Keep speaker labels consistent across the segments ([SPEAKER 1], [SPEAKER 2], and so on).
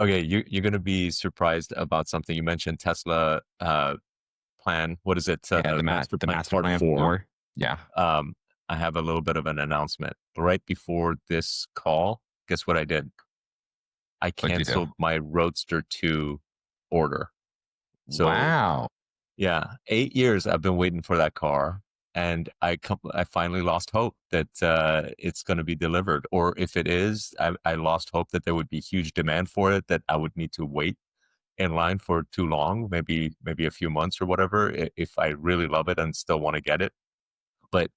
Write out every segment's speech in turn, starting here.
[SPEAKER 1] Okay, you're gonna be surprised about something. You mentioned Tesla plan. What is it?
[SPEAKER 2] Yeah,
[SPEAKER 1] Master
[SPEAKER 2] the
[SPEAKER 1] Plan
[SPEAKER 2] master
[SPEAKER 1] Part
[SPEAKER 2] plan
[SPEAKER 1] 4.
[SPEAKER 2] 4. Yeah.
[SPEAKER 1] Um, I have a little bit of an announcement. Right before this call, guess what I did? I
[SPEAKER 2] What'd you do?
[SPEAKER 1] canceled my Roadster 2 order. So
[SPEAKER 2] Wow.
[SPEAKER 1] yeah, 8 years I've been waiting for that car, and I finally lost hope that it's going to be delivered. Or if it is, I lost hope that there would be huge demand for it, that I would need to wait in line for too long, maybe a few months or whatever, if I really love it and still want to get it. But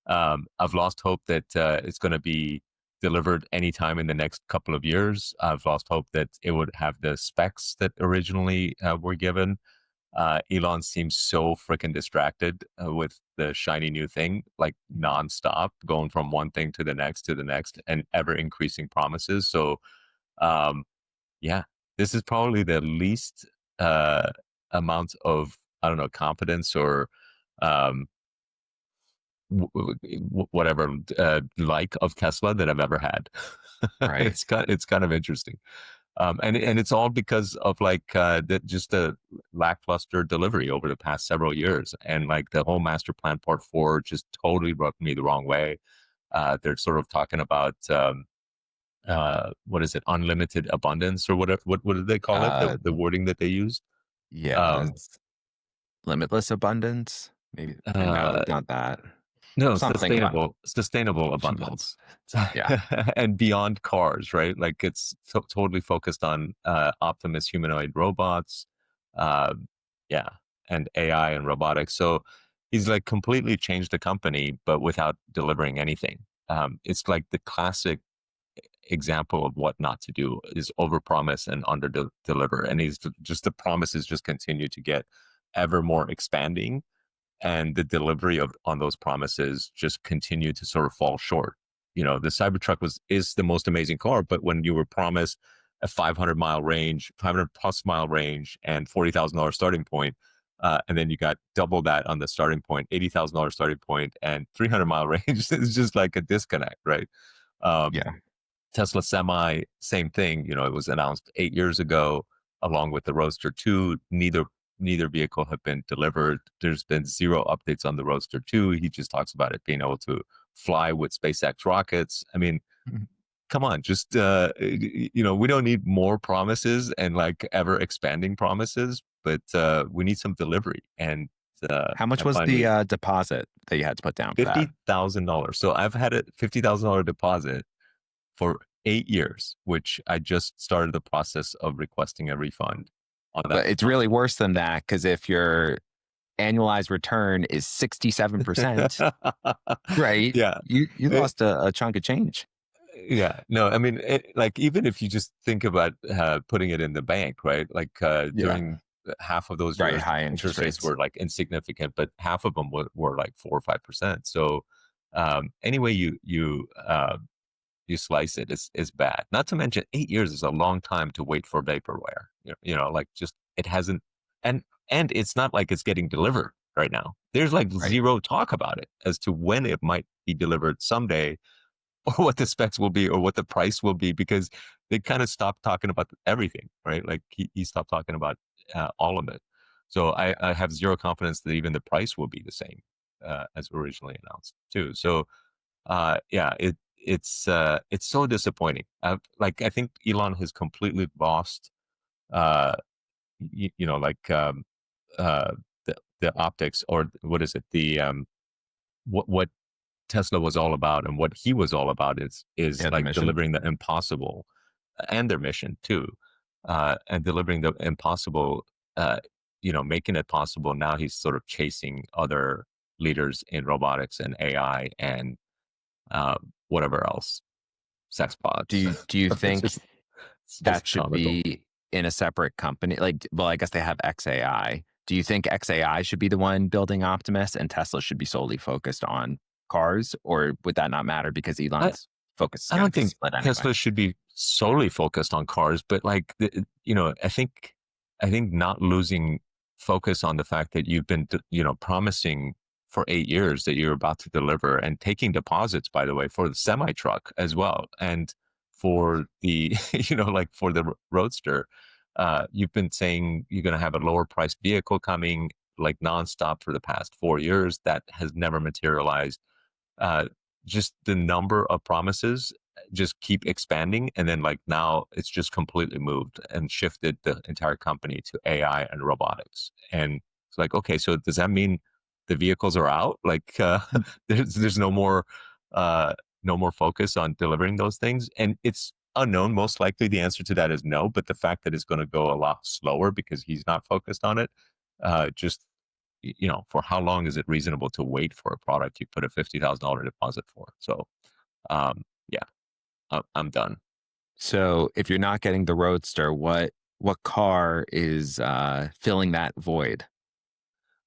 [SPEAKER 1] I've lost hope that it's going to be delivered anytime in the next couple of years. I've lost hope that it would have the specs that originally were given. Elon seems so freaking distracted with the shiny new thing, like nonstop, going from one thing to the next, and ever increasing promises. So, um, yeah, this is probably the least uh, amount of, I don't know, confidence or um, whatever like of Tesla that I've ever had.
[SPEAKER 2] Right.
[SPEAKER 1] It's kind of interesting. And it's all because of like just the lackluster delivery over the past several years, and like the whole master plan part 4 just totally rubbed me the wrong way. They're sort of talking about what is it, unlimited abundance or whatever. What did they call it?
[SPEAKER 2] Uh,
[SPEAKER 1] The wording that they used.
[SPEAKER 2] yeah,
[SPEAKER 1] Um,
[SPEAKER 2] it's limitless abundance. Maybe no,
[SPEAKER 1] uh,
[SPEAKER 2] not that.
[SPEAKER 1] no,
[SPEAKER 2] Something about
[SPEAKER 1] sustainable abundance.
[SPEAKER 2] yeah.
[SPEAKER 1] And beyond cars, right? Like it's totally focused on Optimus humanoid robots, uh, yeah, and AI and robotics. So he's like completely changed the company, but without delivering anything. It's like the classic example of what not to do is overpromise and under-deliver. And he's just the promises just continue to get ever more expanding, and the delivery of on those promises just continue to sort of fall short. You know, the Cybertruck is the most amazing car, but when you were promised a 500-mile range, 500 plus mile range, and $40,000 starting point, and then you got double that on the starting point, $80,000 starting point, and 300-mile range, it's just like a disconnect, right? Um,
[SPEAKER 2] Yeah.
[SPEAKER 1] Tesla Semi, same thing. You know, it was announced 8 years ago, along with the Roadster 2. Neither vehicle have been delivered. There's been zero updates on the Roadster 2. He just talks about it being able to fly with SpaceX rockets. I mean,
[SPEAKER 2] Mhm.
[SPEAKER 1] come on, just we don't need more promises and like ever expanding promises, but we need some delivery. And
[SPEAKER 2] How much
[SPEAKER 1] I
[SPEAKER 2] was the
[SPEAKER 1] finally
[SPEAKER 2] deposit that you had to put down for that?
[SPEAKER 1] $50,000. So I've had a $50,000 deposit for 8 years, which I just started the process of requesting a refund on that
[SPEAKER 2] But it's really
[SPEAKER 1] deposit.
[SPEAKER 2] worse than that because if your annualized return is 67%, right?
[SPEAKER 1] Yeah.
[SPEAKER 2] You
[SPEAKER 1] It-
[SPEAKER 2] lost a chunk of change.
[SPEAKER 1] yeah. No, I mean, like, even if you just think about putting it in the bank, right? Like
[SPEAKER 2] Yeah.
[SPEAKER 1] during half of those
[SPEAKER 2] Right.
[SPEAKER 1] years,
[SPEAKER 2] High interest
[SPEAKER 1] interest rates
[SPEAKER 2] rates.
[SPEAKER 1] were like insignificant, but half of them were like 4 or 5%. So anyway, you slice it, it's bad. Not to mention 8 years is a long time to wait for vaporware. Like just it hasn't, and it's not like it's getting delivered right now. There's like
[SPEAKER 2] Right.
[SPEAKER 1] zero talk about it as to when it might be delivered someday, or what the specs will be, or what the price will be, because they kind of stopped talking about everything, right? Like he stopped talking about all of it. So I have zero confidence that even the price will be the same as originally announced too. So yeah, it's so disappointing. Like I think Elon has completely lost, uh, like uh, the optics, or what is it? The what Tesla was all about, and what he was all about is
[SPEAKER 2] Yeah. The
[SPEAKER 1] like
[SPEAKER 2] mission.
[SPEAKER 1] delivering the impossible, and their mission too, and delivering the impossible. Uh, making it possible. Now he's sort of chasing other leaders in robotics and AI and whatever else, sex pods.
[SPEAKER 2] Do you
[SPEAKER 1] It's
[SPEAKER 2] think
[SPEAKER 1] just it's
[SPEAKER 2] that
[SPEAKER 1] just
[SPEAKER 2] should
[SPEAKER 1] comical.
[SPEAKER 2] be in a separate company? Like, well, I guess they have XAI. Do you think XAI should be the one building Optimus and Tesla should be solely focused on cars, or would that not matter because
[SPEAKER 1] I
[SPEAKER 2] Elon's focus is
[SPEAKER 1] I
[SPEAKER 2] going to
[SPEAKER 1] don't
[SPEAKER 2] be
[SPEAKER 1] think
[SPEAKER 2] split anyway?
[SPEAKER 1] Tesla should be solely focused on cars, but like I think not losing focus on the fact that you've been promising for 8 years that you're about to deliver, and taking deposits, by the way, for the semi truck as well, and for the like for the Roadster. You've been saying you're going to have a lower priced vehicle coming like nonstop for the past 4 years. That has never materialized. uh, just the number of promises just keep expanding, and then like now it's just completely moved and shifted the entire company to AI and robotics. And it's like, okay, so does that mean the vehicles are out? Like there's uh, no more focus on delivering those things, and it's unknown. Most likely the answer to that is no, but the fact that it's going to go a lot slower because he's not focused on it, just for how long is it reasonable to wait for a product you put a $50,000 deposit for? So, yeah, I'm done.
[SPEAKER 2] So if you're not getting the Roadster, what car is filling that void?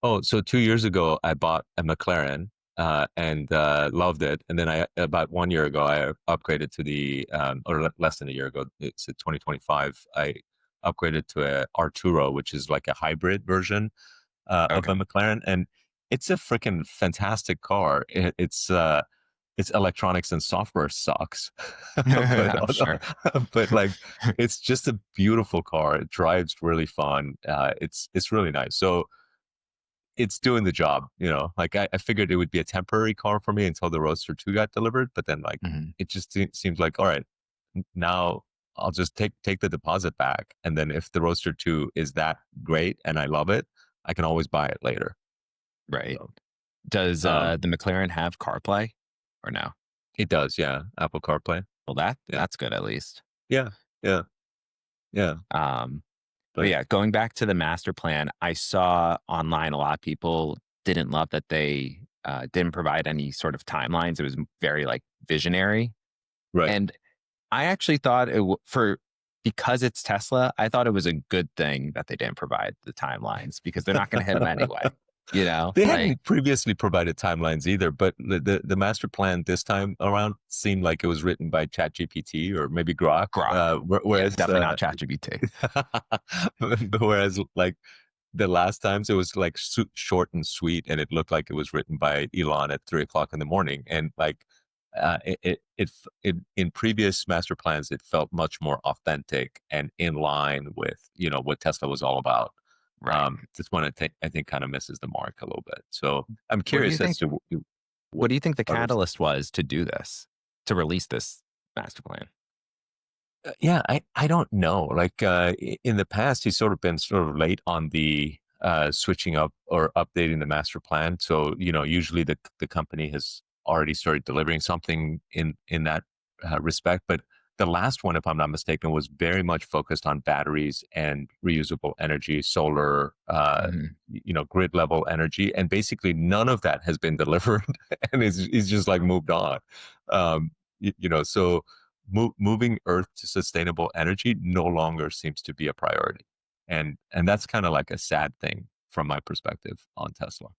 [SPEAKER 1] Oh, so 2 years ago, I bought a McLaren and loved it. And then about 1 year ago, I upgraded to less than a year ago, it's a 2025, I upgraded to a Arturo, which is like a hybrid version of
[SPEAKER 2] Okay.
[SPEAKER 1] a McLaren. And it's a freaking fantastic car. Its electronics and software sucks, but
[SPEAKER 2] I'm sure.
[SPEAKER 1] but like it's just a beautiful car. It drives really fun. It's really nice. So it's doing the job. Like I figured it would be a temporary car for me until the Roadster 2 got delivered, but then like
[SPEAKER 2] Mhm.
[SPEAKER 1] it just seems like, all right, now I'll just take the deposit back, and then if the Roadster 2 is that great and I love it, I can always buy it later.
[SPEAKER 2] Right.
[SPEAKER 1] So
[SPEAKER 2] Does
[SPEAKER 1] um,
[SPEAKER 2] the McLaren have CarPlay or no?
[SPEAKER 1] it does, yeah. Apple CarPlay,
[SPEAKER 2] Well,
[SPEAKER 1] yeah,
[SPEAKER 2] that's good at least.
[SPEAKER 1] yeah, yeah, yeah.
[SPEAKER 2] Um, but
[SPEAKER 1] But
[SPEAKER 2] yeah, going back to the master plan, I saw online a lot of people didn't love that they didn't provide any sort of timelines. It was very like visionary,
[SPEAKER 1] right.
[SPEAKER 2] and I actually thought for because it's Tesla, I thought it was a good thing that they didn't provide the timelines because they're not going to hit them anyway. You know,
[SPEAKER 1] They
[SPEAKER 2] like
[SPEAKER 1] hadn't previously provided timelines either, but the master plan this time around seemed like it was written by ChatGPT or maybe Grok.
[SPEAKER 2] Grok. Yeah,
[SPEAKER 1] Whereas,
[SPEAKER 2] definitely not ChatGPT.
[SPEAKER 1] whereas like the last times it was like short and sweet, and it looked like it was written by Elon at 3 o'clock in the morning. And like it in previous master plans, it felt much more authentic and in line with what Tesla was all about.
[SPEAKER 2] Right.
[SPEAKER 1] This one I think kind of misses the mark a little bit. So I'm
[SPEAKER 2] What do you
[SPEAKER 1] curious as
[SPEAKER 2] think?
[SPEAKER 1] to
[SPEAKER 2] What do you think the
[SPEAKER 1] what was.
[SPEAKER 2] catalyst was to do this, to release this master plan?
[SPEAKER 1] Yeah, I don't know. Like in the past, he's sort of been sort of late on the switching up or updating the master plan. So usually the company has already started delivering something in that respect. But the last one, if I'm not mistaken, was very much focused on batteries and reusable energy, solar,
[SPEAKER 2] Mhm.
[SPEAKER 1] grid level energy, and basically none of that has been delivered, and it's just like moved on. So moving Earth to sustainable energy no longer seems to be a priority, and that's kind of like a sad thing from my perspective on Tesla.